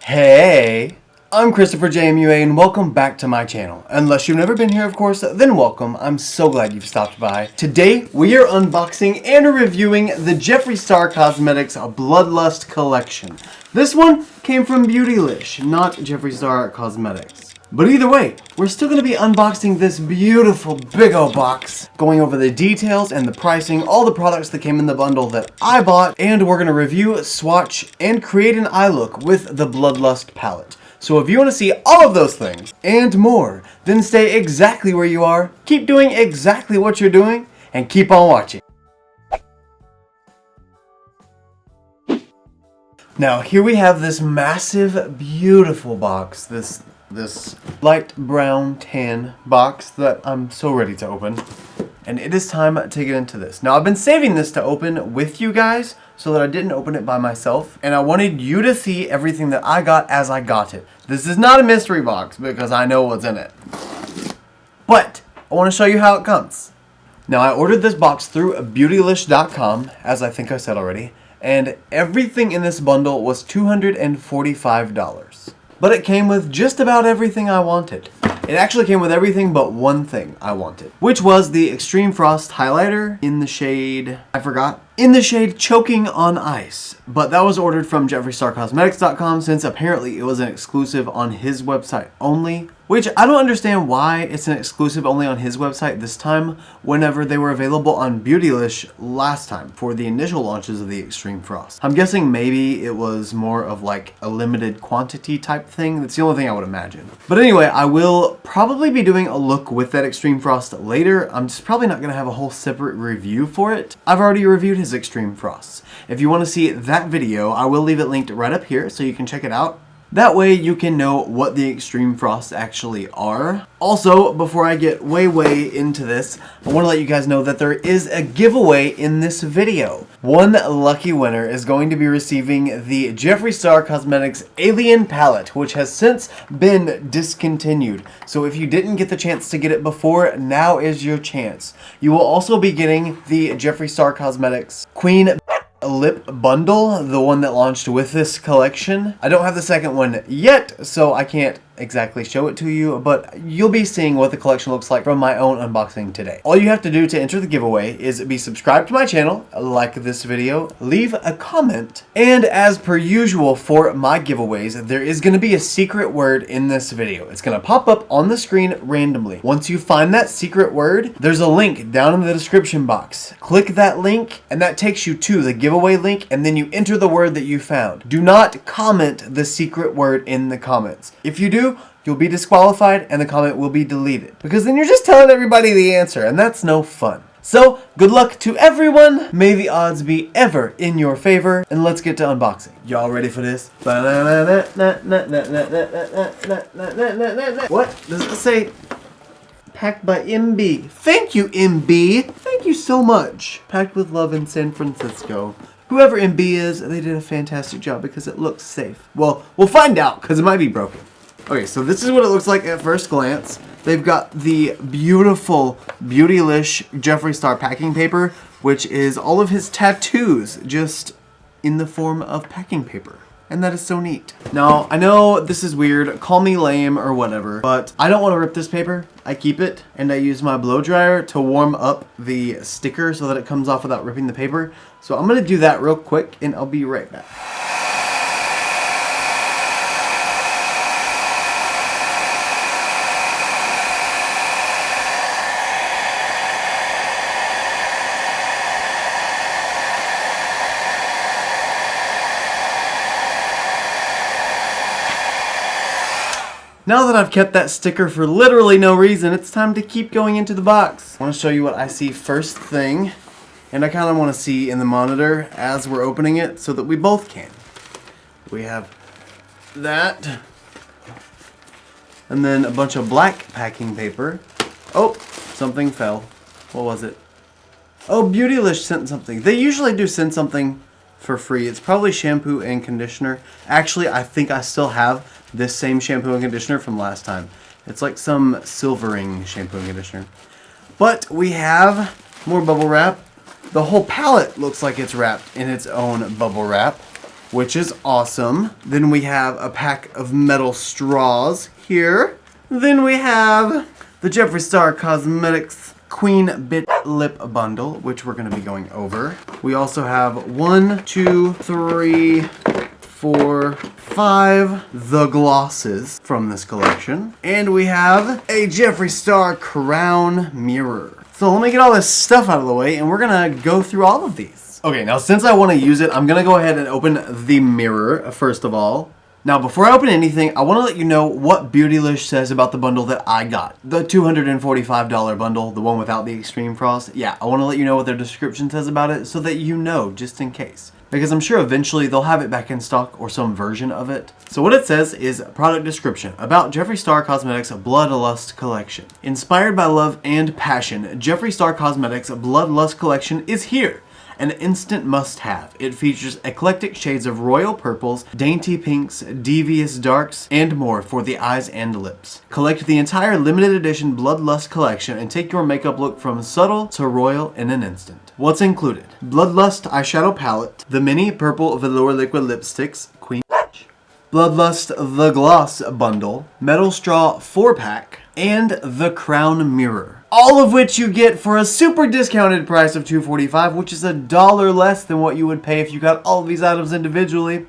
Hey, I'm ChristopherJMUA and welcome back to my channel. Unless you've never been here, of course, then welcome. I'm so glad you've stopped by. Today, we are unboxing and reviewing the Jeffree Cosmetics Bloodlust collection. This one came from Beautylish, not Jeffree Cosmetics. But either way, we're still going to be unboxing this beautiful big old box, going over the details and the pricing, all the products that came in the bundle that I bought, and we're going to review, swatch, and create an eye look with the Bloodlust palette. So if you want to see all of those things and more, then stay exactly where you are, keep doing exactly what you're doing, and keep on watching. Now here we have this massive, beautiful box, this light brown tan box that I'm so ready to open. And it is time to get into this. Now I've been saving this to open with you guys so that I didn't open it by myself. And I wanted you to see everything that I got as I got it. This is not a mystery box because I know what's in it. But I want to show you how it comes. Now I ordered this box through beautylish.com, as I think I said already. And everything in this bundle was $245. But it came with just about everything I wanted. It actually came with everything but one thing I wanted, which was the Extreme Frost highlighter in the shade, I forgot, in the shade Choking on Ice. But that was ordered from JeffreeCosmetics.com since apparently it was an exclusive on his website only, which I don't understand why it's an exclusive only on his website this time whenever they were available on Beautylish last time for the initial launches of the Extreme Frost. I'm guessing maybe it was more of like a limited quantity type thing. That's the only thing I would imagine. But anyway, I will probably be doing a look with that Extreme Frost later. I'm just probably not going to have a whole separate review for it. I've already reviewed his Extreme Frosts. If you want to see that video, I will leave it linked right up here so you can check it out. That way you can know what the Extreme Frosts actually are. Also, before I get way into this, I want to let you guys know that there is a giveaway in this video. One lucky winner is going to be receiving the Jeffree Cosmetics Alien Palette, which has since been discontinued. So if you didn't get the chance to get it before, now is your chance. You will also be getting the Jeffree Cosmetics Queen lip bundle, the one that launched with this collection. I don't have the second one yet, so I can't exactly show it to you, but you'll be seeing what the collection looks like from my own unboxing today. All you have to do to enter the giveaway is be subscribed to my channel, like this video, leave a comment, and as per usual for my giveaways, there is going to be a secret word in this video. It's going to pop up on the screen randomly. Once you find that secret word, there's a link down in the description box. Click that link, and that takes you to the giveaway link, and then you enter the word that you found. Do not comment the secret word in the comments. If you do, you'll be disqualified and the comment will be deleted. Because then you're just telling everybody the answer, and that's no fun. So, good luck to everyone. May the odds be ever in your favor. And let's get to unboxing. Y'all ready for this? What? Does it say packed by MB? Thank you, MB. Thank you so much. Packed with love in San Francisco. Whoever MB is, they did a fantastic job because it looks safe. Well, we'll find out because it might be broken. Okay, so this is what it looks like at first glance. They've got the beautiful Beautylish Jeffree packing paper, which is all of his tattoos just in the form of packing paper. And that is so neat. Now, I know this is weird, call me lame or whatever, but I don't want to rip this paper. I keep it, and I use my blow dryer to warm up the sticker so that it comes off without ripping the paper. So I'm going to do that real quick, and I'll be right back. Now that I've kept that sticker for literally no reason, it's time to keep going into the box. I want to show you what I see first thing, and I kind of want to see in the monitor as we're opening it so that we both can. We have that, and then a bunch of black packing paper. Oh, something fell. What was it? Oh, Beautylish sent something. They usually do send something for free. It's probably shampoo and conditioner. Actually, I think I still have this same shampoo and conditioner from last time. It's like some silvering shampoo and conditioner. But we have more bubble wrap. The whole palette looks like it's wrapped in its own bubble wrap. which is awesome. Then we have a pack of metal straws here. Then we have the Jeffree Star Cosmetics Queen Bit Lip Bundle, which we're going to be going over. We also have 1, 2, 3, 4, 5 the glosses from this collection. And we have a Jeffree Star Crown Mirror. So let me get all this stuff out of the way and we're going to go through all of these. Okay, now since I want to use it, I'm going to go ahead and open the mirror first of all. Now, before I open anything, I want to let you know what Beautylish says about the bundle that I got. The $245 bundle, the one without the extreme frost. Yeah, I want to let you know what their description says about it so that you know, just in case. Because I'm sure eventually they'll have it back in stock or some version of it. So what it says is product description about Jeffree Star Cosmetics Bloodlust Collection. Inspired by love and passion, Jeffree Star Cosmetics Bloodlust Collection is here. An instant must-have. It features eclectic shades of royal purples, dainty pinks, devious darks, and more for the eyes and lips. Collect the entire limited edition Bloodlust collection and take your makeup look from subtle to royal in an instant. What's included? Bloodlust eyeshadow palette, the mini purple velour liquid lipsticks, Queen Bloodlust The Gloss Bundle, Metal Straw 4-pack, and the Crown Mirror. All of which you get for a super discounted price of $245, which is $1 less than what you would pay if you got all of these items individually.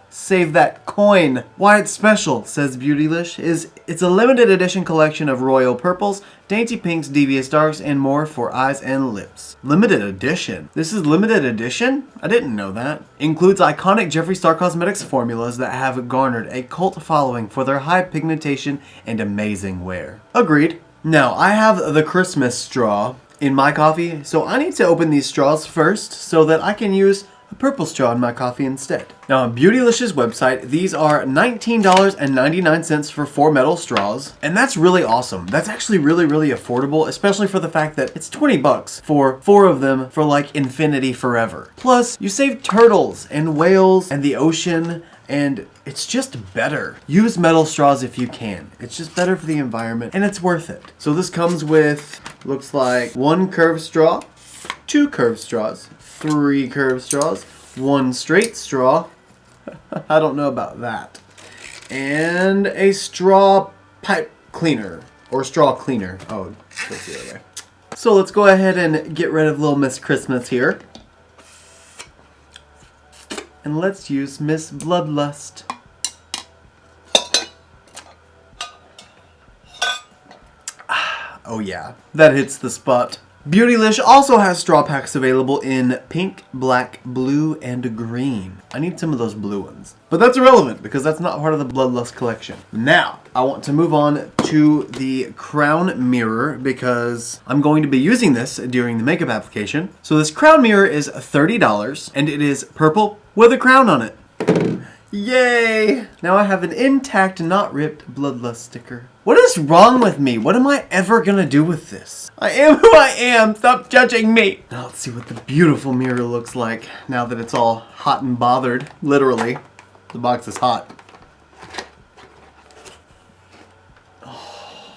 Save that coin. Why it's special, says Beautylish, is it's a limited edition collection of royal purples, dainty pinks, devious darks, and more for eyes and lips. Limited edition? This is limited edition? I didn't know that. Includes iconic Jeffree Star Cosmetics formulas that have garnered a cult following for their high pigmentation and amazing wear. Agreed. Now, I have the Christmas straw in my coffee, so I need to open these straws first so that I can use a purple straw in my coffee instead. Now, on Beautylish's website, these are $19.99 for 4 metal straws, and that's really awesome. That's actually really, really affordable, especially for the fact that it's 20 bucks for 4 of them for like infinity forever. Plus, you save turtles and whales and the ocean, and it's just better. Use metal straws if you can. It's just better for the environment and it's worth it. So this comes with, looks like 1 curved straw, 2 curved straws, 3 curved straws, 1 straight straw. I don't know about that. And a straw pipe cleaner or straw cleaner. Oh, that's the other way. So let's go ahead and get rid of little Miss Christmas here. And let's use Miss Bloodlust. Oh yeah, that hits the spot. Beautylish also has straw packs available in pink, black, blue, and green. I need some of those blue ones. But that's irrelevant because that's not part of the Bloodlust collection. Now, I want to move on to the Crown Mirror because I'm going to be using this during the makeup application. So this Crown Mirror is $30 and it is purple with a crown on it. Yay! Now I have an intact, not ripped Bloodlust sticker. What is wrong with me? What am I ever gonna do with this? I am who I am. Stop judging me. Now let's see what the beautiful mirror looks like now that it's all hot and bothered. Literally. The box is hot. Oh.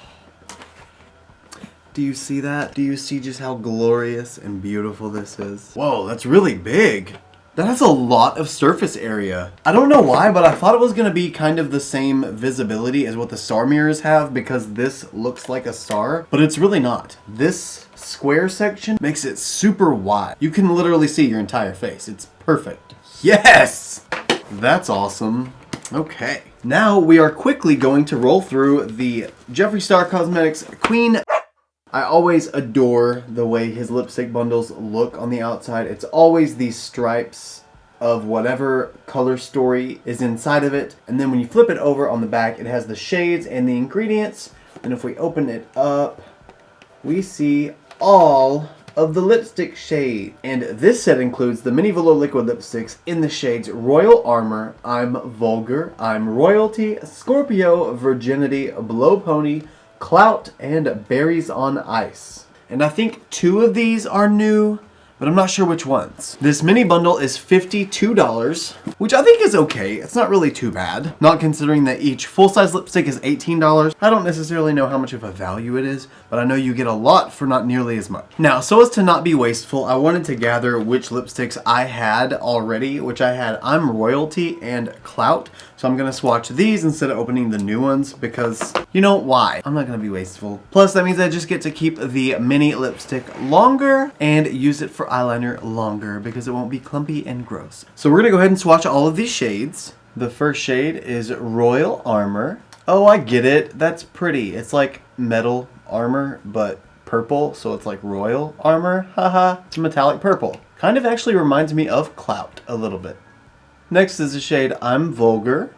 Do you see that? Do you see just how glorious and beautiful this is? Whoa, that's really big. That has a lot of surface area. I don't know why, but I thought it was going to be kind of the same visibility as what the star mirrors have because this looks like a star, but it's really not. This square section makes it super wide. You can literally see your entire face. It's perfect. Yes! That's awesome. Okay. Now we are quickly going to roll through the Jeffree Star Cosmetics Queen. I always adore the way his lipstick bundles look on the outside. It's always these stripes of whatever color story is inside of it. And then when you flip it over on the back, it has the shades and the ingredients. And if we open it up, we see all of the lipstick shade. And this set includes the mini velour liquid lipsticks in the shades Royal Armor, I'm Vulgar, I'm Royalty, Scorpio, Virginity, Blow Pony, Clout, and Berries on Ice. And I think 2 of these are new, but I'm not sure which ones. This mini bundle is $52, which I think is okay. It's not really too bad, not considering that each full-size lipstick is $18. I don't necessarily know how much of a value it is, but I know you get a lot for not nearly as much. Now, so as to not be wasteful, I wanted to gather which lipsticks I had already, which I had I'm Royalty and Clout. So I'm gonna swatch these instead of opening the new ones because, you know, why? I'm not gonna be wasteful. Plus, that means I just get to keep the mini lipstick longer and use it for eyeliner longer because it won't be clumpy and gross. So we're gonna go ahead and swatch all of these shades. The first shade is Royal Armor. Oh, I get it. That's pretty. It's like metal armor, but purple, so it's like royal armor. Haha. It's metallic purple. Kind of actually reminds me of Clout a little bit. Next is the shade I'm Vulgar.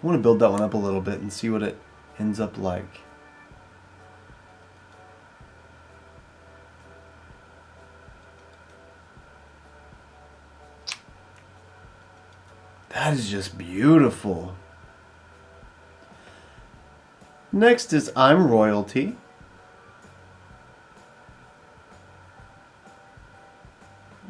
I want to build that one up a little bit and see what it ends up like. That is just beautiful. Next is I'm Royalty.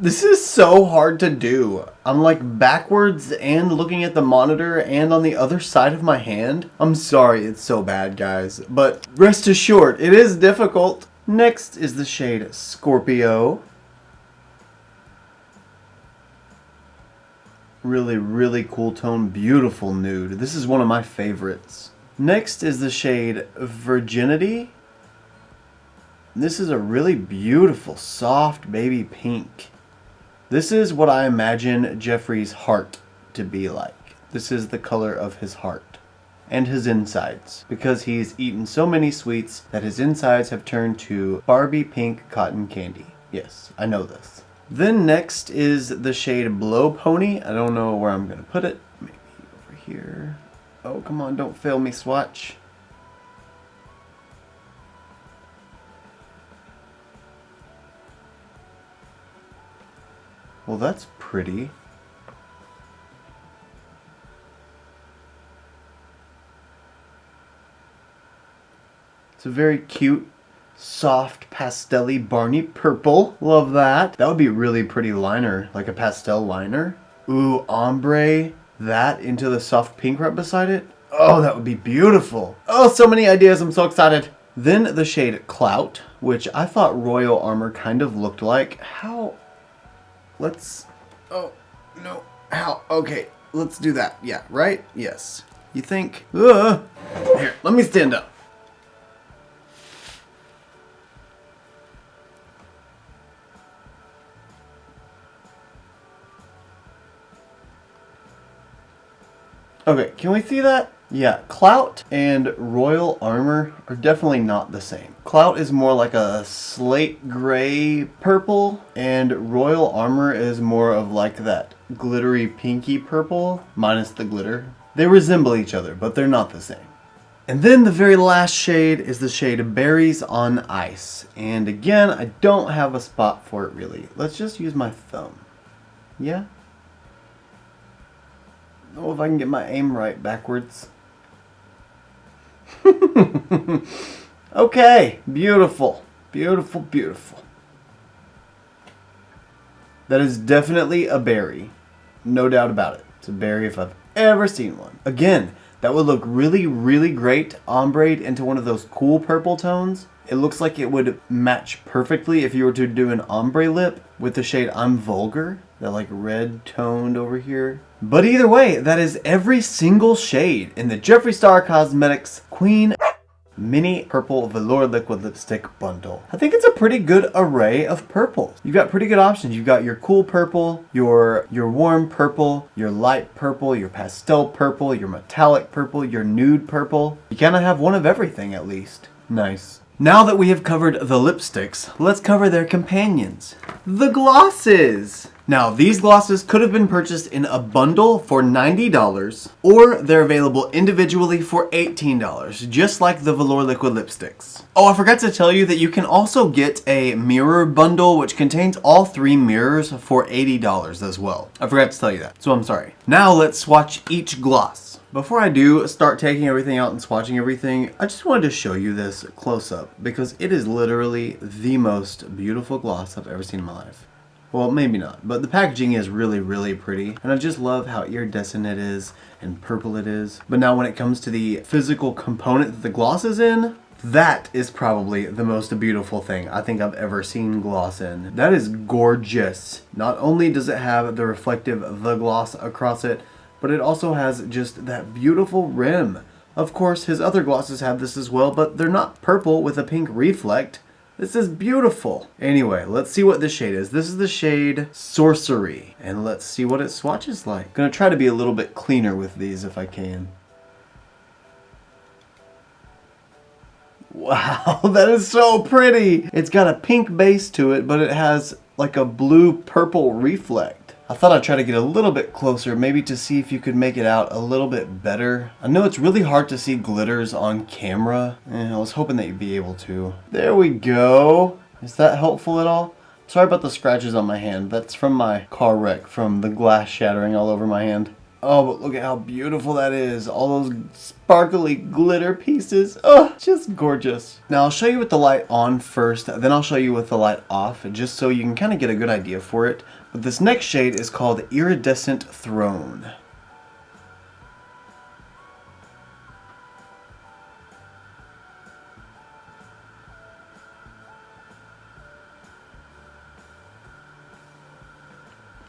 This is so hard to do. I'm like backwards and looking at the monitor and on the other side of my hand. I'm sorry it's so bad, guys, but rest assured, it is difficult. Next is the shade Scorpio. Really, really cool tone, beautiful nude. This is one of my favorites. Next is the shade Virginity. This is a really beautiful, soft baby pink. This is what I imagine Jeffree's heart to be like. This is the color of his heart and his insides, because he's eaten so many sweets that his insides have turned to Barbie pink cotton candy. Yes, I know this. Then next is the shade Blow Pony. I don't know where I'm going to put it. Maybe over here. Oh, come on, don't fail me, swatch. Well, that's pretty. It's a very cute, soft, pastel-y Barney purple. Love that. That would be a really pretty liner, like a pastel liner. Ooh, ombre that into the soft pink right beside it. Oh, that would be beautiful. Oh, so many ideas. I'm so excited. Then the shade Clout, which I thought Royal Armor kind of looked like. How... Let's, oh, no, how, okay, let's do that. Yeah, right? Yes. You think, here, let me stand up. Okay, can we see that? Yeah, Clout and Royal Armor are definitely not the same. Clout is more like a slate gray purple, and Royal Armor is more of like that glittery pinky purple, minus the glitter. They resemble each other, but they're not the same. And then the very last shade is the shade Berries on Ice. And again, I don't have a spot for it really. Let's just use my thumb. Yeah? Oh, if I can get my aim right backwards. Okay, beautiful, beautiful, beautiful. That is definitely a berry, no doubt about it. It's a berry if I've ever seen one. Again, that would look really, really great ombre'd into one of those cool purple tones. It looks like it would match perfectly if you were to do an ombre lip with the shade I'm Vulgar, that like red toned over here. But either way, that is every single shade in the Jeffree Cosmetics Queen Mini Purple Velour Liquid Lipstick Bundle. I think it's a pretty good array of purples. You've got pretty good options. You've got your cool purple, your warm purple, your light purple, your pastel purple, your metallic purple, your nude purple. You kind of have one of everything at least. Nice. Now that we have covered the lipsticks, let's cover their companions, the glosses. Now, these glosses could have been purchased in a bundle for $90, or they're available individually for $18, just like the Velour Liquid Lipsticks. Oh, I forgot to tell you that you can also get a mirror bundle, which contains all 3 mirrors for $80 as well. I forgot to tell you that, so I'm sorry. Now let's swatch each gloss. Before I do start taking everything out and swatching everything, I just wanted to show you this close up because it is literally the most beautiful gloss I've ever seen in my life. Well, maybe not, but the packaging is really, really pretty, and I just love how iridescent it is and purple it is. But now when it comes to the physical component that the gloss is in, that is probably the most beautiful thing I think I've ever seen gloss in. That is gorgeous. Not only does it have the reflective The Gloss across it, but it also has just that beautiful rim. Of course, his other glosses have this as well, but they're not purple with a pink reflect. This is beautiful. Anyway, let's see what this shade is. This is the shade Sorcery, and let's see what it swatches like. I'm gonna try to be a little bit cleaner with these if I can. Wow, that is so pretty. It's got a pink base to it, but it has like a blue purple reflect. I thought I'd try to get a little bit closer, maybe to see if you could make it out a little bit better. I know it's really hard to see glitters on camera, and I was hoping that you'd be able to. There we go. Is that helpful at all? Sorry about the scratches on my hand. That's from my car wreck, from the glass shattering all over my hand. Oh, but look at how beautiful that is. All those sparkly glitter pieces. Oh, just gorgeous. Now I'll show you with the light on first, then I'll show you with the light off, just so you can kind of get a good idea for it. But this next shade is called Iridescent Throne.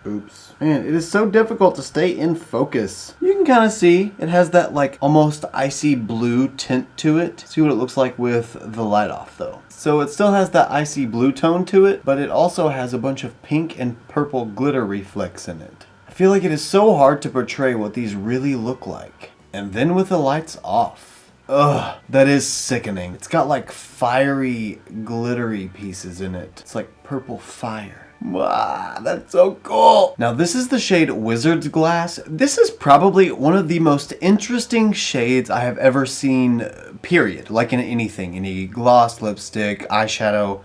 Oops. Man, it is so difficult to stay in focus. You can kind of see it has that like almost icy blue tint to it. See what it looks like with the light off though. So it still has that icy blue tone to it, but it also has a bunch of pink and purple glitter reflex in it. I feel like it is so hard to portray what these really look like. And then with the lights off. Ugh, that is sickening. It's got like fiery, glittery pieces in it. It's like purple fire. Wow, that's so cool. Now this is the shade Wizard's Glass. This is probably one of the most interesting shades I have ever seen, period. Like in anything, any gloss, lipstick, eyeshadow.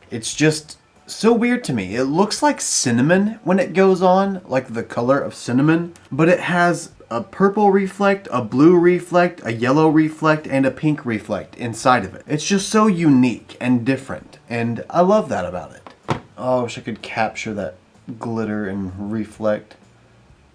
It's just so weird to me. It looks like cinnamon when it goes on, like the color of cinnamon, but it has a purple reflect, a blue reflect, a yellow reflect, and a pink reflect inside of it. It's just so unique and different, and I love that about it. Oh, I wish I could capture that glitter and reflect.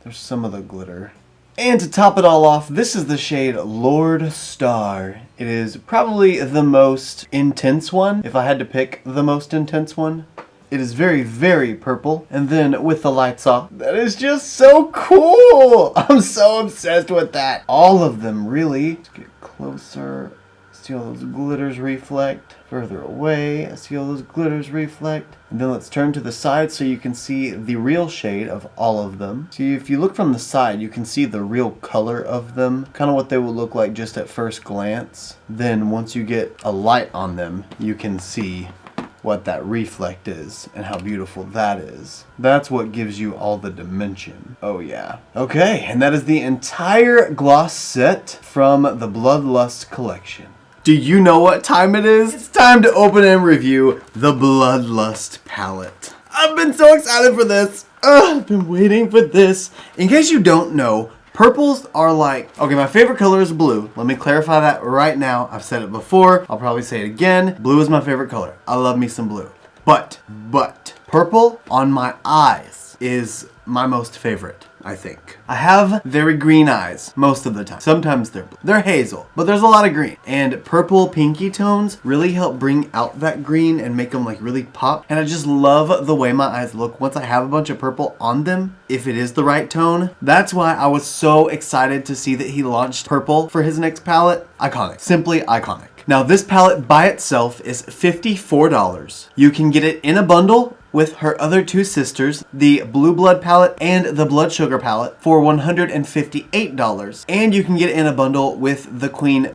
There's some of the glitter. And to top it all off, this is the shade Lord Star. It is probably the most intense one, if I had to pick the most intense one. It is very, very purple. And then with the lights off, that is just so cool. I'm so obsessed with that. All of them, really. Let's get closer. See all those glitters reflect. Further away, see all those glitters reflect. And then let's turn to the side so you can see the real shade of all of them. See, if you look from the side, you can see the real color of them. Kind of what they will look like just at first glance. Then once you get a light on them, you can see what that reflect is and how beautiful that is. That's what gives you all the dimension. Oh yeah. Okay, and that is the entire gloss set from the Bloodlust collection. Do you know what time it is? It's time to open and review the Bloodlust palette. I've been so excited for this. I've been waiting for this. In case you don't know, purples are like, okay, my favorite color is blue. Let me clarify that right now. I've said it before. I'll probably say it again. Blue is my favorite color. I love me some blue. But, purple on my eyes is my most favorite, I think. I have very green eyes most of the time. Sometimes they're blue. They're hazel, but there's a lot of green. And purple pinky tones really help bring out that green and make them like really pop. And I just love the way my eyes look once I have a bunch of purple on them, if it is the right tone. That's why I was so excited to see that he launched purple for his next palette. Iconic. Simply iconic. Now this palette by itself is $54. You can get it in a bundle with her other two sisters, the Blue Blood palette and the Blood Sugar palette, for $158. And you can get it in a bundle with the Queen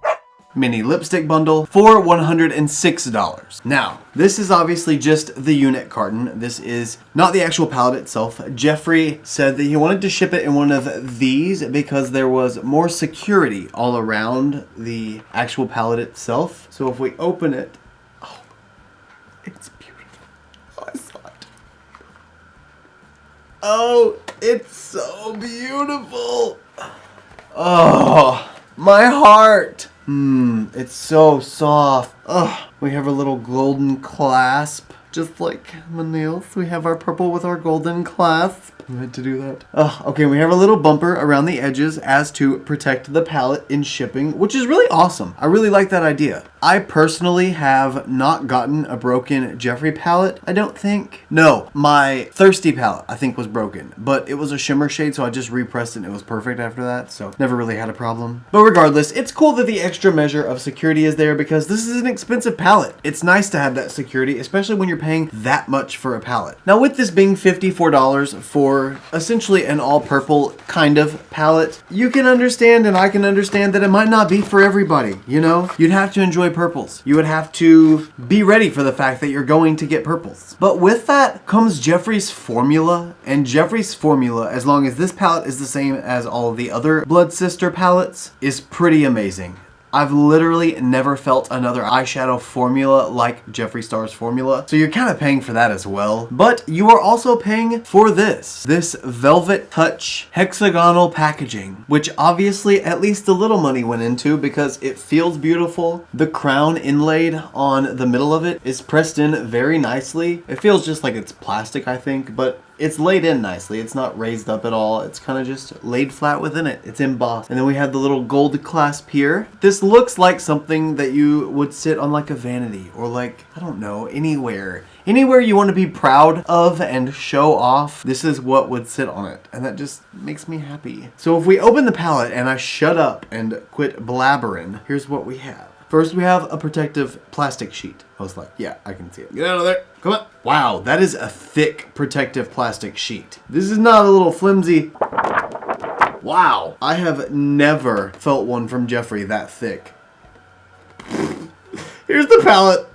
mini lipstick bundle for $106. Now, this is obviously just the unit carton. This is not the actual palette itself. Jeffree said that he wanted to ship it in one of these because there was more security all around the actual palette itself. So if we open it, oh, it's beautiful. Oh, I saw it. Oh, it's so beautiful. Oh, my heart. It's so soft. Oh, we have a little golden clasp. Just like my nails, we have our purple with our golden clasp. I meant to do that. Okay, we have a little bumper around the edges as to protect the palette in shipping, which is really awesome. I really like that idea. I personally have not gotten a broken Jeffree palette, I don't think. No, my Thirsty palette I think was broken, but it was a shimmer shade, so I just repressed it and it was perfect after that, so never really had a problem. But regardless, it's cool that the extra measure of security is there because this is an expensive palette. It's nice to have that security, especially when you're paying that much for a palette. Now with this being $54 for essentially an all purple kind of palette, you can understand and I can understand that it might not be for everybody, you know? You'd have to enjoy purples. You would have to be ready for the fact that you're going to get purples. But with that comes Jeffree's formula, and Jeffree's formula, as long as this palette is the same as all of the other Blood Sister palettes, is pretty amazing. I've literally never felt another eyeshadow formula like Jeffree Star's formula, so you're kind of paying for that as well. But you are also paying for this Velvet Touch hexagonal packaging, which obviously at least a little money went into because it feels beautiful. The crown inlaid on the middle of it is pressed in very nicely. It feels just like it's plastic, I think, but it's laid in nicely. It's not raised up at all. It's kind of just laid flat within it. It's embossed. And then we have the little gold clasp here. This looks like something that you would sit on like a vanity or like, I don't know, anywhere. Anywhere you want to be proud of and show off, this is what would sit on it. And that just makes me happy. So if we open the palette and I shut up and quit blabbering, here's what we have. First, we have a protective plastic sheet. I was like, yeah, I can see it. Get out of there. Come on. Wow, that is a thick protective plastic sheet. This is not a little flimsy. Wow. I have never felt one from Jeffree that thick. Here's the palette.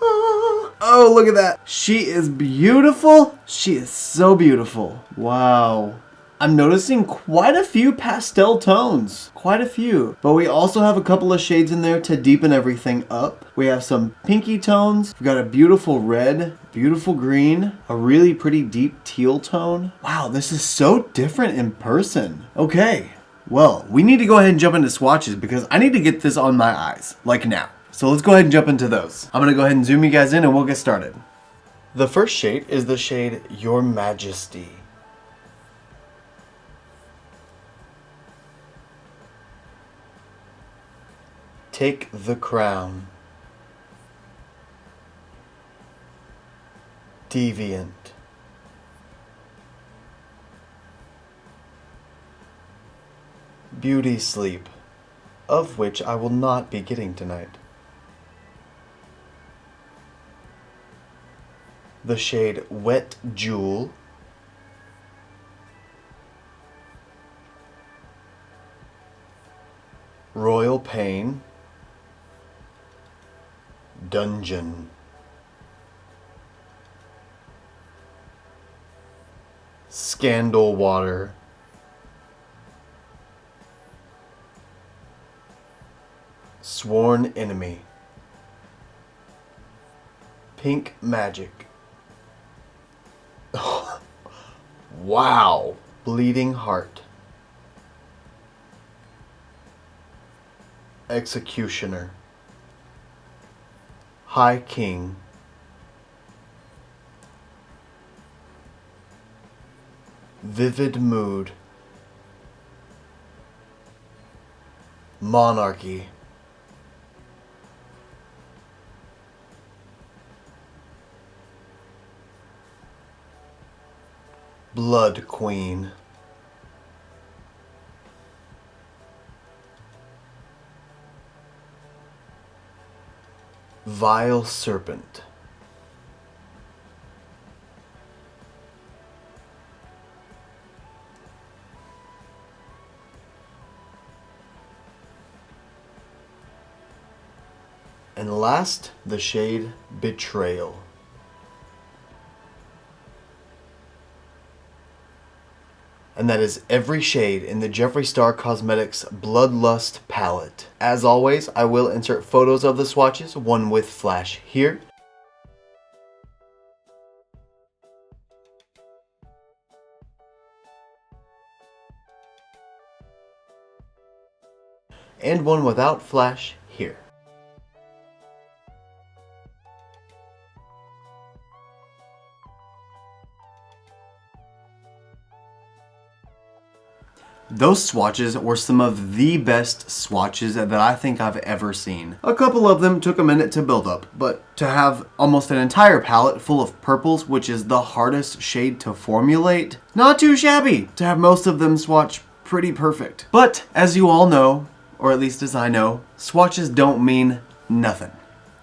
Oh, look at that. She is beautiful. She is so beautiful. Wow. I'm noticing quite a few pastel tones. Quite a few. But we also have a couple of shades in there to deepen everything up. We have some pinky tones. We've got a beautiful red, beautiful green, a really pretty deep teal tone. Wow, this is so different in person. Okay, well, we need to go ahead and jump into swatches because I need to get this on my eyes, like now. So let's go ahead and jump into those. I'm gonna go ahead and zoom you guys in and we'll get started. The first shade is the shade Your Majesty. Take the Crown. Deviant. Beauty Sleep, of which I will not be getting tonight. The shade Wet Jewel. Royal Pain. Dungeon. Scandal Water. Sworn Enemy. Pink Magic. Wow. Bleeding Heart. Executioner. High King. Vivid Mood. Monarchy. Blood Queen. Vile Serpent. And last, the shade Betrayal. And that is every shade in the Jeffree Star Cosmetics Bloodlust palette. As always, I will insert photos of the swatches, one with flash here. and one without flash here. Those swatches were some of the best swatches that I think I've ever seen. A couple of them took a minute to build up, but to have almost an entire palette full of purples, which is the hardest shade to formulate, not too shabby. To have most of them swatch pretty perfect. But as you all know, or at least as I know, swatches don't mean nothing.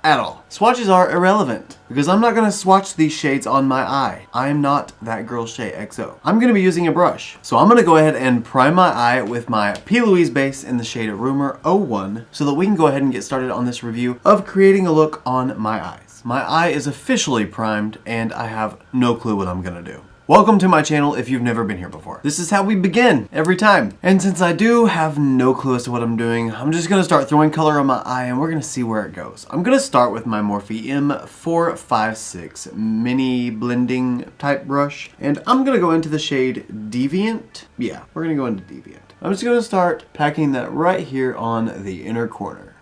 At all. Swatches are irrelevant because I'm not going to swatch these shades on my eye. I am not that girl Shay XO. I'm going to be using a brush. So I'm going to go ahead and prime my eye with my P. Louise base in the shade Rumor 01 so that we can go ahead and get started on this review of creating a look on my eyes. My eye is officially primed and I have no clue what I'm going to do. Welcome to my channel if you've never been here before. This is how we begin every time. And since I do have no clue as to what I'm doing, I'm just gonna start throwing color on my eye and we're gonna see where it goes. I'm gonna start with my Morphe M456 mini blending type brush. And I'm gonna go into the shade Deviant. Yeah, we're gonna go into Deviant. I'm just gonna start packing that right here on the inner corner.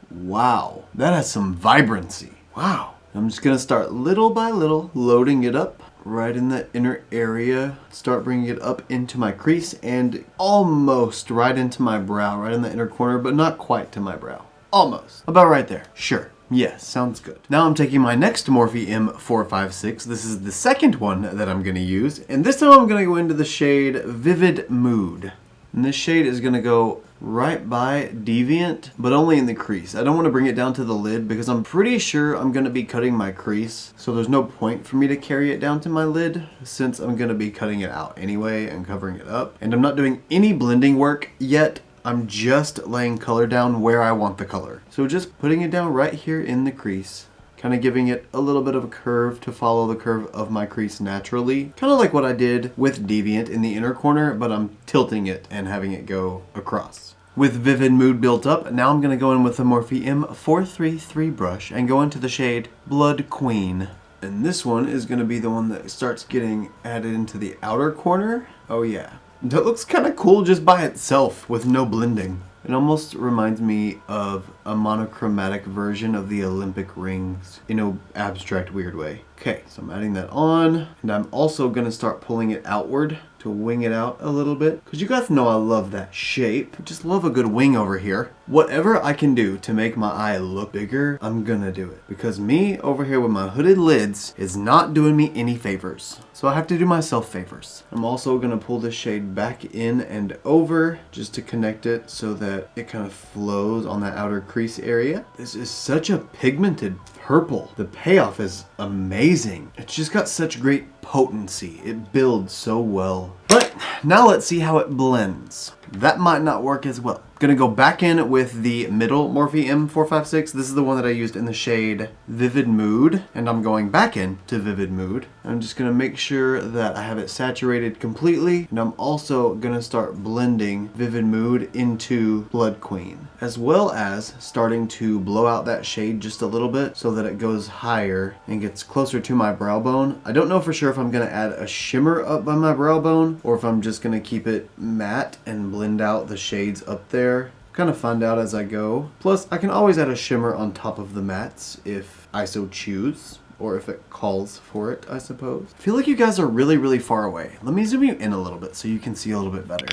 Wow, that has some vibrancy. Wow. I'm just gonna start little by little loading it up right in the inner area. Start bringing it up into my crease and almost right into my brow, right in the inner corner, but not quite to my brow. Almost. About right there. Sure. Yes, sounds good. Now I'm taking my next Morphe M456. This is the second one that I'm gonna use. And this time I'm gonna go into the shade Vivid Mood. And this shade is gonna go right by Deviant, but only in the crease. I don't want to bring it down to the lid because I'm pretty sure I'm going to be cutting my crease. So there's no point for me to carry it down to my lid since I'm going to be cutting it out anyway and covering it up. And I'm not doing any blending work yet. I'm just laying color down where I want the color. So just putting it down right here in the crease. Kind of giving it a little bit of a curve to follow the curve of my crease naturally. Kind of like what I did with Deviant in the inner corner, but I'm tilting it and having it go across. With Vivid Mood built up, now I'm going to go in with the Morphe M433 brush and go into the shade Blood Queen. And this one is going to be the one that starts getting added into the outer corner. Oh yeah. That looks kind of cool just by itself with no blending. It almost reminds me of a monochromatic version of the Olympic rings in an abstract weird way. Okay, so I'm adding that on, and I'm also gonna start pulling it outward to wing it out a little bit, because you guys know I love that shape. I just love a good wing over here. Whatever I can do to make my eye look bigger, I'm gonna do it, because me over here with my hooded lids is not doing me any favors. So I have to do myself favors. I'm also gonna pull this shade back in and over just to connect it so that it kind of flows on that outer crease area. This is such a pigmented purple. The payoff is amazing. It's just got such great potency. It builds so well. But now let's see how it blends. That might not work as well. Gonna go back in with the middle Morphe M456. This is the one that I used in the shade Vivid Mood. And I'm going back in to Vivid Mood. I'm just gonna make sure that I have it saturated completely. And I'm also gonna start blending Vivid Mood into Blood Queen. As well as starting to blow out that shade just a little bit so that it goes higher and gets closer to my brow bone. I don't know for sure if I'm gonna add a shimmer up by my brow bone or if I'm just gonna keep it matte and blend out the shades up there. Kind of find out as I go. Plus, I can always add a shimmer on top of the mattes if I so choose, or if it calls for it, I suppose. I feel like you guys are really, really far away. Let me zoom you in a little bit so you can see a little bit better.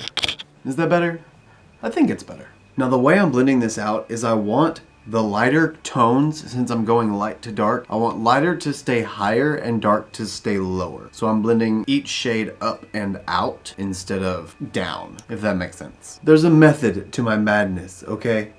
Is that better? I think it's better. Now, the way I'm blending this out is I want the lighter tones, since I'm going light to dark, I want lighter to stay higher and dark to stay lower. So I'm blending each shade up and out instead of down, if that makes sense. There's a method to my madness, okay?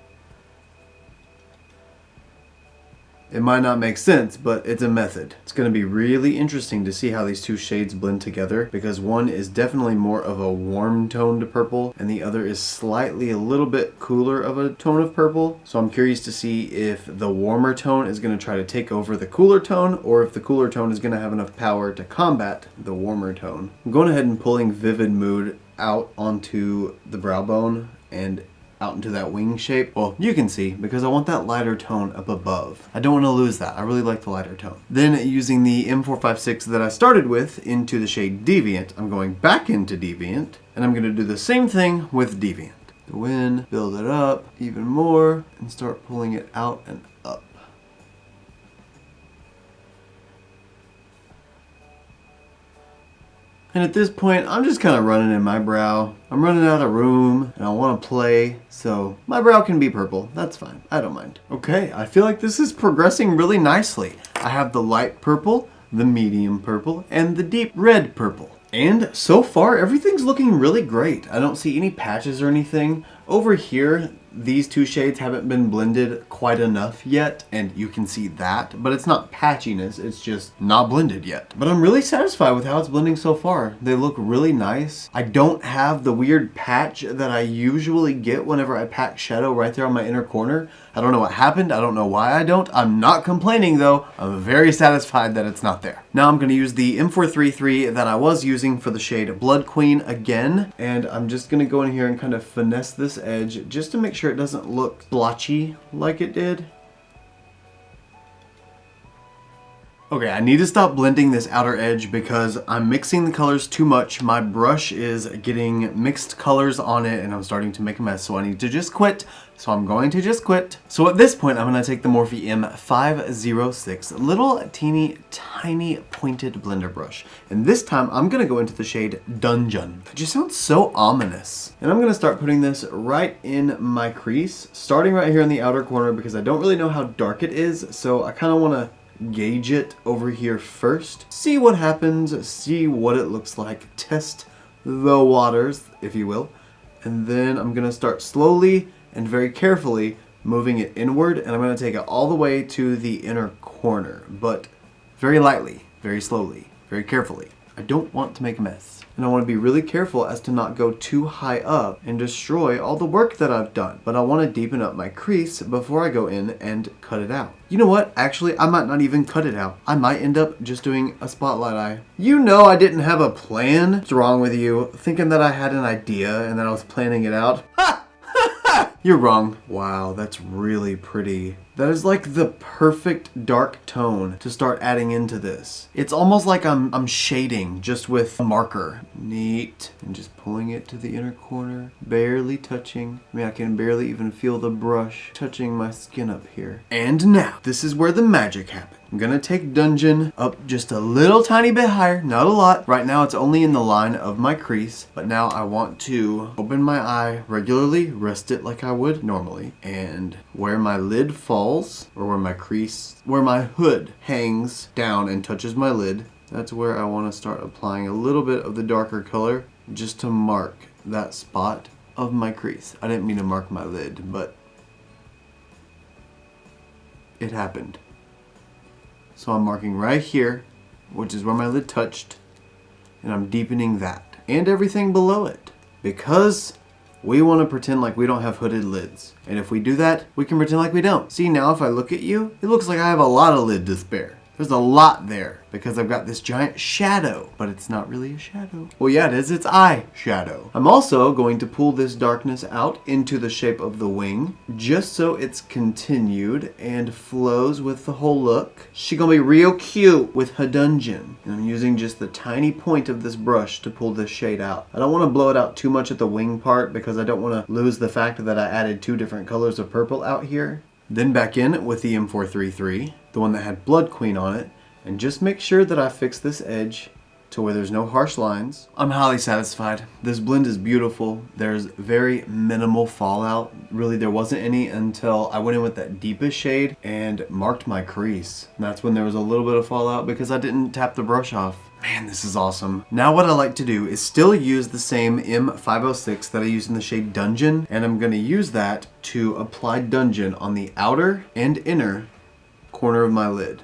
It might not make sense, but it's a method. It's going to be really interesting to see how these two shades blend together because one is definitely more of a warm toned purple and the other is slightly a little bit cooler of a tone of purple. So I'm curious to see if the warmer tone is going to try to take over the cooler tone or if the cooler tone is going to have enough power to combat the warmer tone. I'm going ahead and pulling Vivid Mood out onto the brow bone and out into that wing shape. Well, you can see because I want that lighter tone up above. I don't want to lose that. I really like the lighter tone. Then using the M456 that I started with into the shade Deviant, I'm going back into Deviant, and I'm going to do the same thing with Deviant. Go in, build it up even more, and start pulling it out and up. And at this point, I'm just kind of running in my brow. I'm running out of room, and I want to play, so my brow can be purple. That's fine. I don't mind. Okay, I feel like this is progressing really nicely. I have the light purple, the medium purple, and the deep red purple. And so far, everything's looking really great. I don't see any patches or anything. Over here, these two shades haven't been blended quite enough yet, and you can see that, but it's not patchiness, it's just not blended yet. But I'm really satisfied with how it's blending so far. They look really nice. I don't have the weird patch that I usually get whenever I pack shadow right there on my inner corner. I don't know what happened, I don't know why I don't. I'm not complaining though. I'm very satisfied that it's not there. Now I'm going to use the M433 that I was using for the shade Blood Queen again, and I'm just going to go in here and kind of finesse this edge just to make sure it doesn't look splotchy like it did. Okay, I need to stop blending this outer edge because I'm mixing the colors too much. My brush is getting mixed colors on it and I'm starting to make a mess, so I need to just quit. So I'm going to just quit. So at this point, I'm going to take the Morphe M506, little teeny tiny pointed blender brush. And this time I'm going to go into the shade Dungeon. It just sounds so ominous. And I'm going to start putting this right in my crease, starting right here in the outer corner because I don't really know how dark it is. So I kind of want to gauge it over here first, see what happens, see what it looks like, test the waters, if you will. And then I'm going to start slowly and very carefully moving it inward, and I'm going to take it all the way to the inner corner, but very lightly, very slowly, very carefully. I don't want to make a mess. And I want to be really careful as to not go too high up and destroy all the work that I've done. But I want to deepen up my crease before I go in and cut it out. You know what? Actually, I might not even cut it out. I might end up just doing a spotlight eye. You know I didn't have a plan. What's wrong with you? Thinking that I had an idea and that I was planning it out? Ha! You're wrong. Wow, that's really pretty. That is like the perfect dark tone to start adding into this. It's almost like I'm shading just with a marker. Neat. And just pulling it to the inner corner, barely touching. I mean, I can barely even feel the brush touching my skin up here. And now, this is where the magic happens. I'm gonna take Dungeon up just a little tiny bit higher, not a lot. Right now it's only in the line of my crease, but now I want to open my eye regularly, rest it like I would normally, and where my lid falls, or where my hood hangs down and touches my lid, that's where I want to start applying a little bit of the darker color just to mark that spot of my crease. I didn't mean to mark my lid, but it happened. So I'm marking right here, which is where my lid touched, and I'm deepening that and everything below it because we want to pretend like we don't have hooded lids. And if we do that, we can pretend like we don't. See, now if I look at you, it looks like I have a lot of lid to spare. There's a lot there because I've got this giant shadow, but it's not really a shadow. Well, yeah, it is. It's eyeshadow. I'm also going to pull this darkness out into the shape of the wing just so it's continued and flows with the whole look. She's gonna be real cute with her Dungeon. And I'm using just the tiny point of this brush to pull this shade out. I don't want to blow it out too much at the wing part because I don't want to lose the fact that I added two different colors of purple out here. Then back in with the M433, the one that had Blood Queen on it, and just make sure that I fix this edge to where there's no harsh lines. I'm highly satisfied. This blend is beautiful. There's very minimal fallout. Really, there wasn't any until I went in with that deepest shade and marked my crease. And that's when there was a little bit of fallout because I didn't tap the brush off. Man, this is awesome. Now what I like to do is still use the same M506 that I used in the shade Dungeon, and I'm going to use that to apply Dungeon on the outer and inner corner of my lid.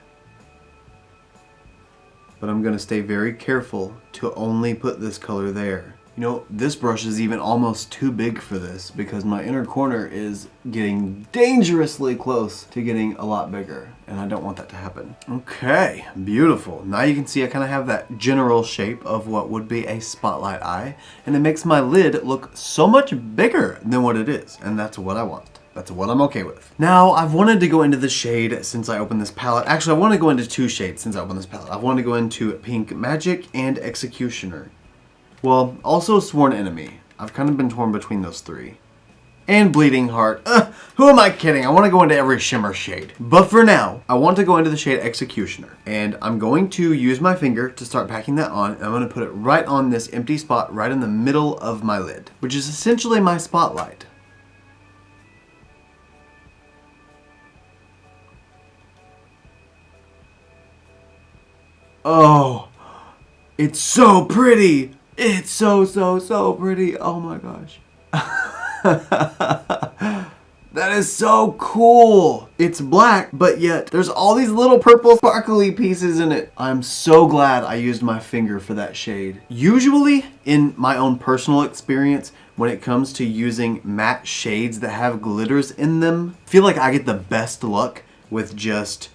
But I'm going to stay very careful to only put this color there. You know, this brush is even almost too big for this because my inner corner is getting dangerously close to getting a lot bigger, and I don't want that to happen. Okay, beautiful. Now you can see I kind of have that general shape of what would be a spotlight eye, and it makes my lid look so much bigger than what it is, and that's what I want. That's what I'm okay with. Now, I've wanted to go into the shade since I opened this palette. Actually, I want to go into two shades since I opened this palette. I want to go into Pink Magic and Executioner. Well, also Sworn Enemy. I've kind of been torn between those three. And Bleeding Heart. Who am I kidding? I want to go into every shimmer shade. But for now, I want to go into the shade Executioner. And I'm going to use my finger to start packing that on. And I'm going to put it right on this empty spot right in the middle of my lid, which is essentially my spotlight. Oh, it's so pretty. It's so pretty. Oh my gosh. That is so cool. It's black, but yet there's all these little purple sparkly pieces in it. I'm so glad I used my finger for that shade. Usually, in my own personal experience, when it comes to using matte shades that have glitters in them, I feel like I get the best luck with just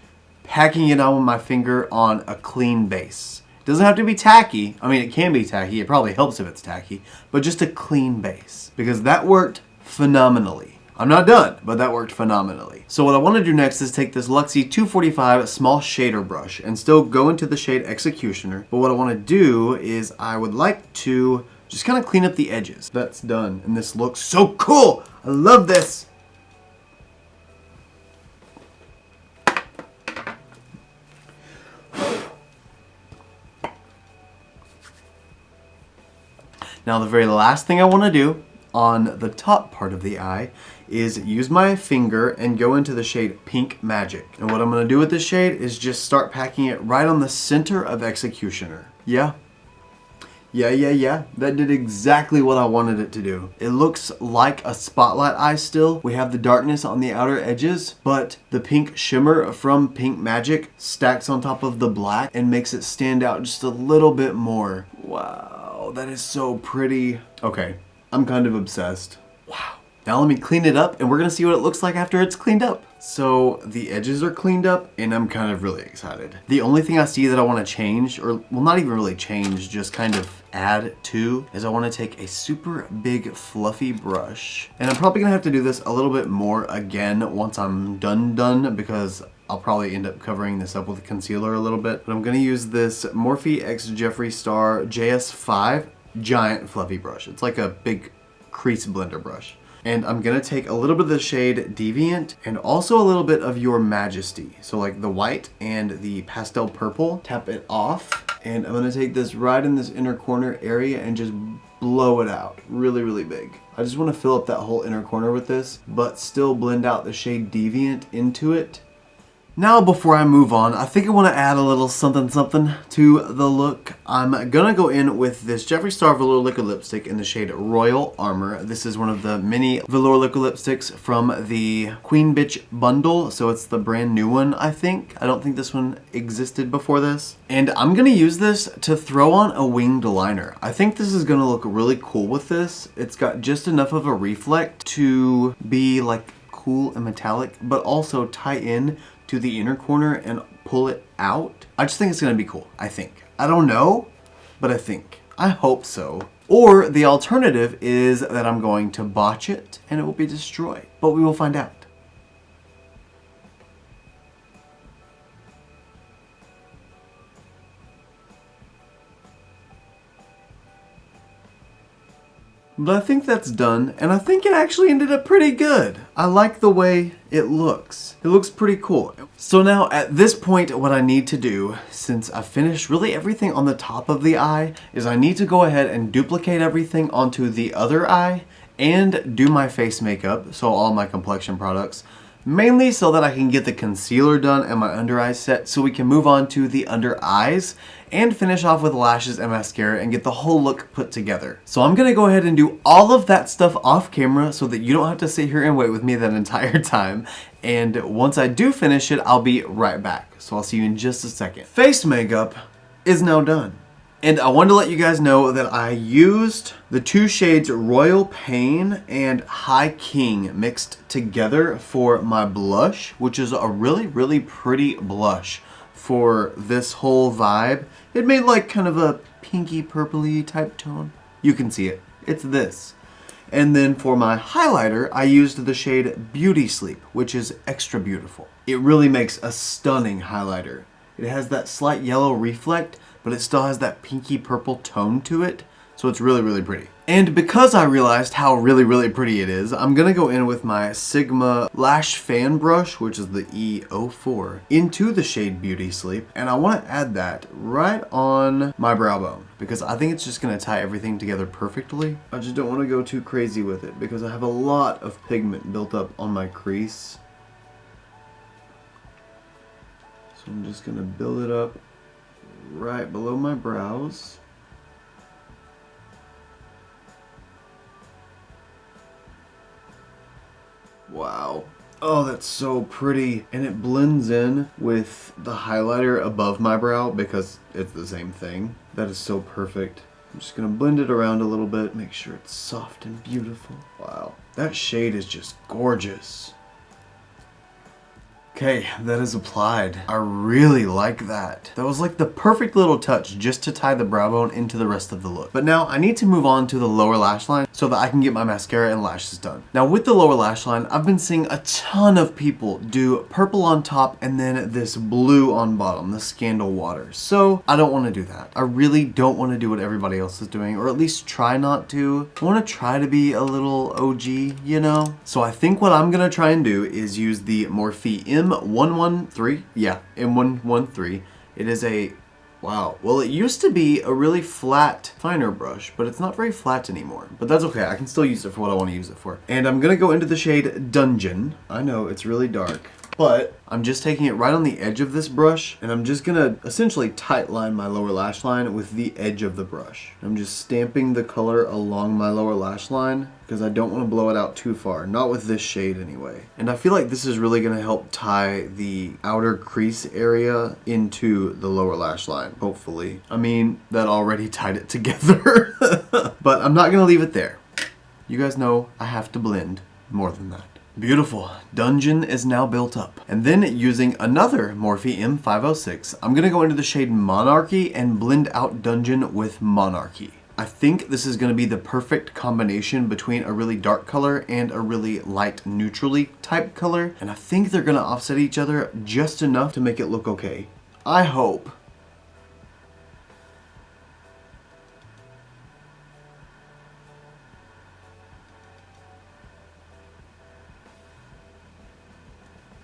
packing it on with my finger on a clean base. It doesn't have to be tacky. I mean, it can be tacky. It probably helps if it's tacky. But just a clean base. Because that worked phenomenally. I'm not done, but that worked phenomenally. So what I want to do next is take this Luxie 245 small shader brush and still go into the shade Executioner. But what I want to do is I would like to just kind of clean up the edges. That's done. And this looks so cool. I love this. Now the very last thing I want to do on the top part of the eye is use my finger and go into the shade Pink Magic. And what I'm going to do with this shade is just start packing it right on the center of Executioner. Yeah. That did exactly what I wanted it to do. It looks like a spotlight eye still. We have the darkness on the outer edges, but the pink shimmer from Pink Magic stacks on top of the black and makes it stand out just a little bit more. Wow, that is so pretty. Okay, I'm kind of obsessed. Wow. Now let me clean it up and we're gonna see what it looks like after it's cleaned up. So the edges are cleaned up and I'm kind of really excited. The only thing I see that I want to change, or well, not even really change, just kind of add to, is I want to take a super big fluffy brush. And I'm probably gonna have to do this a little bit more again once I'm done because I'll probably end up covering this up with concealer a little bit. But I'm gonna use this Morphe X Jeffree Star JS5 giant fluffy brush. It's like a big crease blender brush. And I'm gonna take a little bit of the shade Deviant and also a little bit of Your Majesty. So like the white and the pastel purple, tap it off. And I'm gonna take this right in this inner corner area and just blow it out really, really big. I just wanna fill up that whole inner corner with this, but still blend out the shade Deviant into it. Now before I move on, I think I want to add a little something to the look. I'm gonna go in with this Jeffree Star Velour Liquid Lipstick in the shade Royal Armor. This is one of the mini Velour Liquid Lipsticks from the Queen Bitch bundle, so it's the brand new one, I think. I don't think this one existed before this. And I'm gonna use this to throw on a winged liner. I think this is gonna look really cool with this. It's got just enough of a reflect to be like cool and metallic, but also tie in to the inner corner and pull it out. I just think it's gonna be cool, I think. I don't know, but I think. I hope so. Or the alternative is that I'm going to botch it and it will be destroyed, but we will find out. But I think that's done, and I think it actually ended up pretty good. I like the way it looks. It looks pretty cool. So now at this point, what I need to do, since I finished really everything on the top of the eye, is I need to go ahead and duplicate everything onto the other eye and do my face makeup, so all my complexion products. Mainly so that I can get the concealer done and my under eyes set so we can move on to the under eyes and finish off with lashes and mascara and get the whole look put together. So I'm gonna go ahead and do all of that stuff off camera so that you don't have to sit here and wait with me that entire time. And once I do finish it, I'll be right back. So I'll see you in just a second. Face makeup is now done. And I wanted to let you guys know that I used the two shades Royal Pain and High King mixed together for my blush, which is a really, really pretty blush for this whole vibe. It made like kind of a pinky purpley type tone. You can see it. It's this. And then for my highlighter, I used the shade Beauty Sleep, which is extra beautiful. It really makes a stunning highlighter. It has that slight yellow reflect, but it still has that pinky purple tone to it. So it's really, really pretty. And because I realized how really, really pretty it is, I'm gonna go in with my Sigma Lash Fan Brush, which is the E04, into the shade Beauty Sleep. And I wanna add that right on my brow bone, because I think it's just gonna tie everything together perfectly. I just don't wanna go too crazy with it, because I have a lot of pigment built up on my crease. So I'm just gonna build it up right below my brows. Wow. Oh, that's so pretty. And it blends in with the highlighter above my brow because it's the same thing. That is so perfect. I'm just gonna blend it around a little bit, make sure it's soft and beautiful. Wow. That shade is just gorgeous. Okay, that is applied. I really like that. That was like the perfect little touch just to tie the brow bone into the rest of the look. But now I need to move on to the lower lash line so that I can get my mascara and lashes done. Now with the lower lash line, I've been seeing a ton of people do purple on top and then this blue on bottom, the Scandal Water. So I don't want to do that. I really don't want to do what everybody else is doing, or at least try not to. I want to try to be a little OG, you know? So I think what I'm gonna try and do is use the Morphe M113. Yeah, M113. It is a, wow. Well, it used to be a really flat, finer brush, but it's not very flat anymore. But that's okay. I can still use it for what I want to use it for. And I'm gonna go into the shade Dungeon. I know, it's really dark, but I'm just taking it right on the edge of this brush, and I'm just gonna essentially tight line my lower lash line with the edge of the brush. I'm just stamping the color along my lower lash line because I don't want to blow it out too far, not with this shade anyway. And I feel like this is really gonna help tie the outer crease area into the lower lash line, hopefully. I mean, that already tied it together, but I'm not gonna leave it there. You guys know I have to blend more than that. Beautiful. Dungeon is now built up. And then using another Morphe M506, I'm gonna go into the shade Monarchy and blend out Dungeon with Monarchy. I think this is gonna be the perfect combination between a really dark color and a really light neutrally type color. And I think they're gonna offset each other just enough to make it look okay. I hope.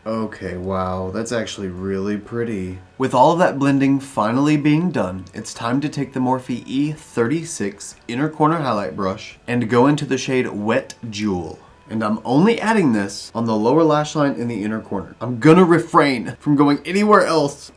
Okay, wow, that's actually really pretty. With all of that blending finally being done, it's time to take the Morphe E36 inner corner highlight brush and go into the shade Wet Jewel. And I'm only adding this on the lower lash line in the inner corner. I'm gonna refrain from going anywhere else.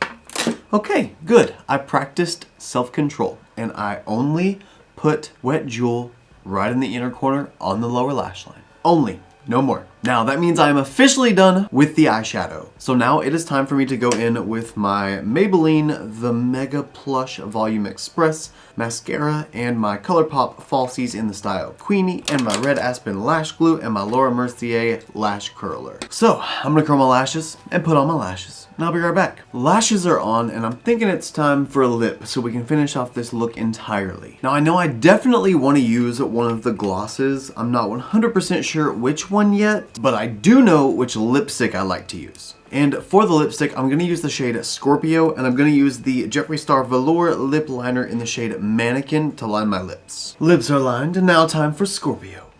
Okay, good. I practiced self-control and I only put Wet Jewel right in the inner corner on the lower lash line. Only. No more. Now that means I am officially done with the eyeshadow. So now it is time for me to go in with my Maybelline The Mega Plush Volume Express mascara and my Colourpop Falsies in the style Queenie and my Red Aspen Lash Glue and my Laura Mercier Lash Curler. So I'm gonna curl my lashes and put on my lashes. And I'll be right back. Lashes are on and I'm thinking it's time for a lip so we can finish off this look entirely. Now I know I definitely want to use one of the glosses. I'm not 100% sure which one yet, but I do know which lipstick I like to use. And for the lipstick, I'm going to use the shade Scorpio, and I'm going to use the Jeffree Star Velour Lip Liner in the shade Mannequin to line my lips. Lips are lined, and now time for Scorpio.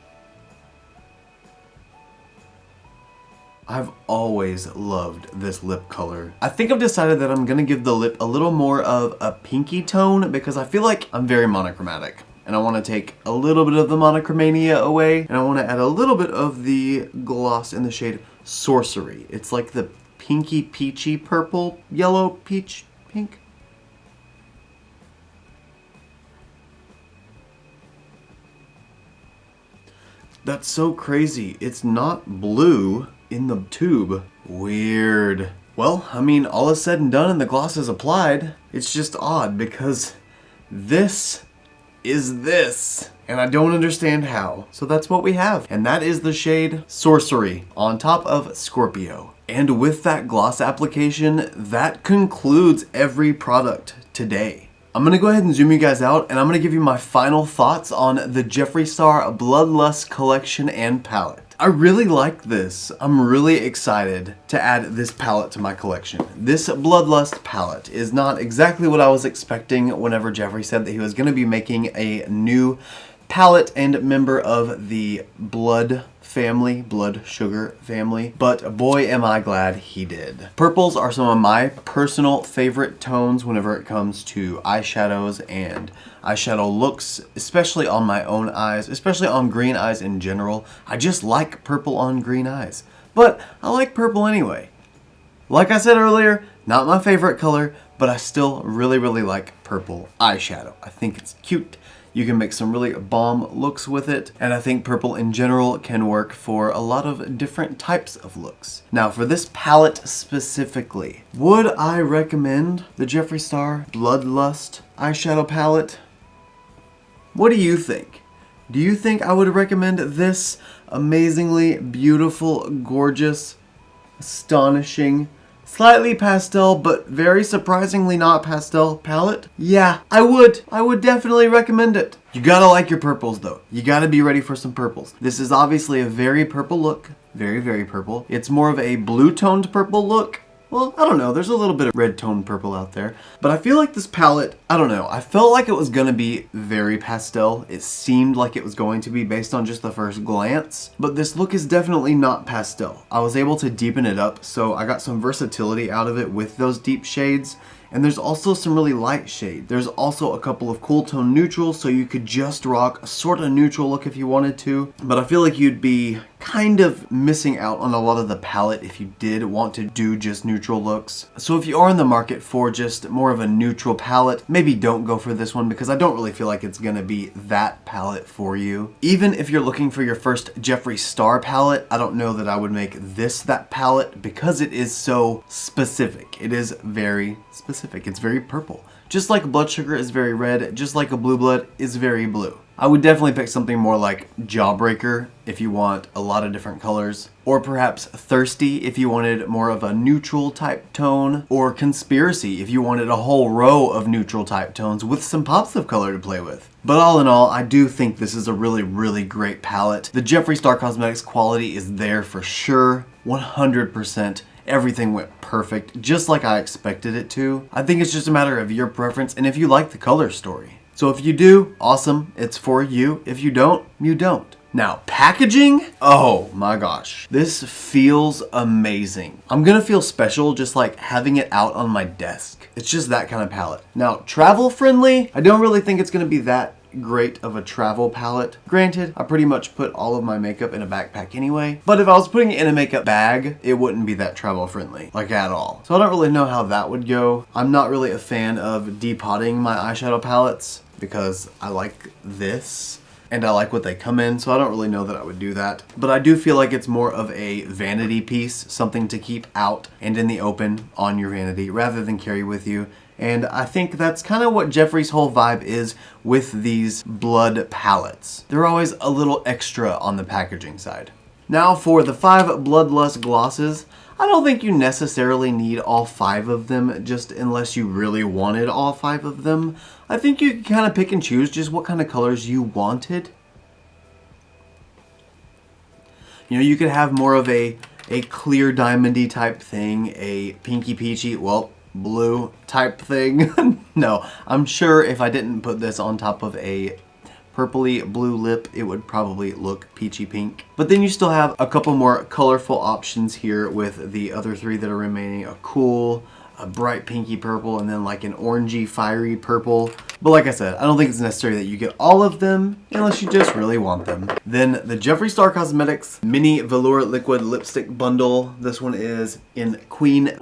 I've always loved this lip color. I think I've decided that I'm going to give the lip a little more of a pinky tone because I feel like I'm very monochromatic. And I want to take a little bit of the monochromania away, and I want to add a little bit of the gloss in the shade Sorcery. It's like the pinky peachy purple, yellow, peach, pink. That's so crazy. It's not blue in the tube. Weird. Well, I mean, all is said and done and the gloss is applied. It's just odd because this is this. And I don't understand how. So that's what we have. And that is the shade Sorcery on top of Scorpio. And with that gloss application, that concludes every product today. I'm gonna go ahead and zoom you guys out, and I'm gonna give you my final thoughts on the Jeffree Star Bloodlust collection and palette. I really like this. I'm really excited to add this palette to my collection. This Bloodlust palette is not exactly what I was expecting whenever Jeffree said that he was gonna be making a new palette and member of the Blood family, Blood Sugar family, but boy am I glad he did. Purples are some of my personal favorite tones whenever it comes to eyeshadows and eyeshadow looks, especially on my own eyes, especially on green eyes in general. I just like purple on green eyes, but I like purple anyway. Like I said earlier, not my favorite color, but I still really like purple eyeshadow. I think it's cute. You can make some really bomb looks with it, and I think purple in general can work for a lot of different types of looks. Now for this palette specifically, would I recommend the Jeffree Star Bloodlust eyeshadow palette? What do you think? Do you think I would recommend this amazingly beautiful, gorgeous, astonishing, slightly pastel, but very surprisingly not pastel palette? Yeah, I would. I would definitely recommend it. You gotta like your purples though. You gotta be ready for some purples. This is obviously a very purple look. Very purple. It's more of a blue toned purple look. Well, I don't know, there's a little bit of red toned purple out there. But I feel like this palette, I don't know, I felt like it was gonna be very pastel. It seemed like it was going to be based on just the first glance. But this look is definitely not pastel. I was able to deepen it up, so I got some versatility out of it with those deep shades. And there's also some really light shade. There's also a couple of cool tone neutrals, so you could just rock a sort of neutral look if you wanted to. But I feel like you'd be kind of missing out on a lot of the palette if you did want to do just neutral looks. So if you are in the market for just more of a neutral palette, maybe don't go for this one because I don't really feel like it's gonna be that palette for you. Even if you're looking for your first Jeffree Star palette, I don't know that I would make this that palette because it is so specific. It is very specific. It's very purple. Just like Blood Sugar is very red, just like a Blue Blood is very blue. I would definitely pick something more like Jawbreaker if you want a lot of different colors. Or perhaps Thirsty if you wanted more of a neutral type tone. Or Conspiracy if you wanted a whole row of neutral type tones with some pops of color to play with. But all in all, I do think this is a really great palette. The Jeffree Star Cosmetics quality is there for sure, 100%. Everything went perfect, just like I expected it to. I think it's just a matter of your preference and if you like the color story. So if you do, awesome, it's for you. If you don't, you don't. Now, packaging? Oh my gosh. This feels amazing. I'm gonna feel special just like having it out on my desk. It's just that kind of palette. Now, travel friendly, I don't really think it's gonna be that great of a travel palette. Granted, I pretty much put all of my makeup in a backpack anyway, but if I was putting it in a makeup bag, it wouldn't be that travel friendly, like at all. So I don't really know how that would go. I'm not really a fan of depotting my eyeshadow palettes because I like this and I like what they come in, so I don't really know that I would do that. But I do feel like it's more of a vanity piece, something to keep out and in the open on your vanity rather than carry with you. And I think that's kind of what Jeffree's whole vibe is with these blood palettes. They're always a little extra on the packaging side. Now for the 5 Bloodlust glosses, I don't think you necessarily need all 5 of them just unless you really wanted all 5 of them. I think you can kind of pick and choose just what kind of colors you wanted. You know, you could have more of a clear diamondy type thing, a pinky peachy, well, blue type thing. No, I'm sure if I didn't put this on top of a purpley blue lip, it would probably look peachy pink. But then you still have a couple more colorful options here with the other 3 that are remaining. A cool, a bright pinky purple, and then like an orangey fiery purple. But like I said, I don't think it's necessary that you get all of them unless you just really want them. Then the Jeffree Star Cosmetics Mini Velour Liquid Lipstick Bundle. This one is in Queen.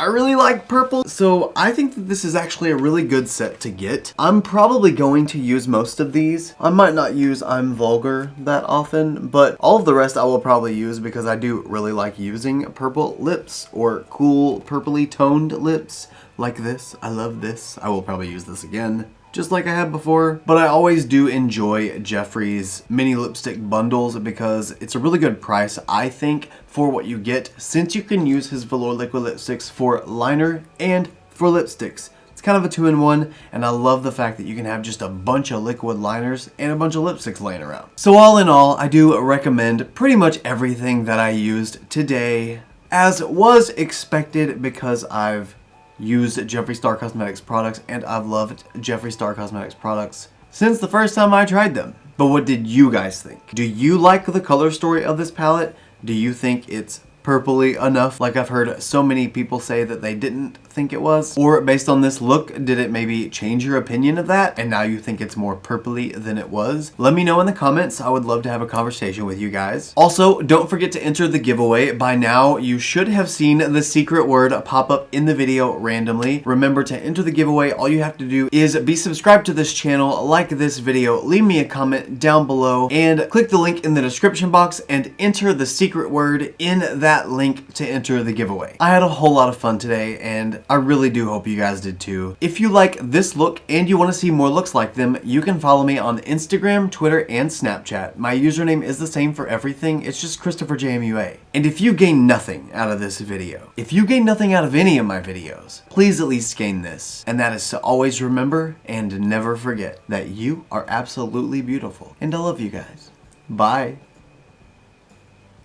I really like purple, so I think that this is actually a really good set to get. I'm probably going to use most of these. I might not use I'm Vulgar that often, but all of the rest I will probably use because I do really like using purple lips or cool purpley toned lips like this. I love this. I will probably use this again. just like I had before. But I always do enjoy Jeffree's mini lipstick bundles because it's a really good price, I think, for what you get, since you can use his velour liquid lipsticks for liner and for lipsticks. It's kind of a 2-in-1, and I love the fact that you can have just a bunch of liquid liners and a bunch of lipsticks laying around. So all in all, I do recommend pretty much everything that I used today, as was expected, because I've used Jeffree Star Cosmetics products and I've loved Jeffree Star Cosmetics products since the first time I tried them. But what did you guys think? Do you like the color story of this palette? Do you think it's purpley enough, like I've heard so many people say that they didn't think it was? Or based on this look, did it maybe change your opinion of that and now you think it's more purpley than it was? Let me know in the comments. I would love to have a conversation with you guys. Also, don't forget to enter the giveaway. By now, you should have seen the secret word pop up in the video randomly. Remember, to enter the giveaway, all you have to do is be subscribed to this channel, like this video, leave me a comment down below, and click the link in the description box and enter the secret word in that link to enter the giveaway. I had a whole lot of fun today, and I really do hope you guys did too. If you like this look and you want to see more looks like them, you can follow me on Instagram, Twitter, and Snapchat. My username is the same for everything. It's just ChristopherJMUA. And if you gain nothing out of this video, if you gain nothing out of any of my videos, please at least gain this. And that is to always remember and never forget that you are absolutely beautiful. And I love you guys. Bye.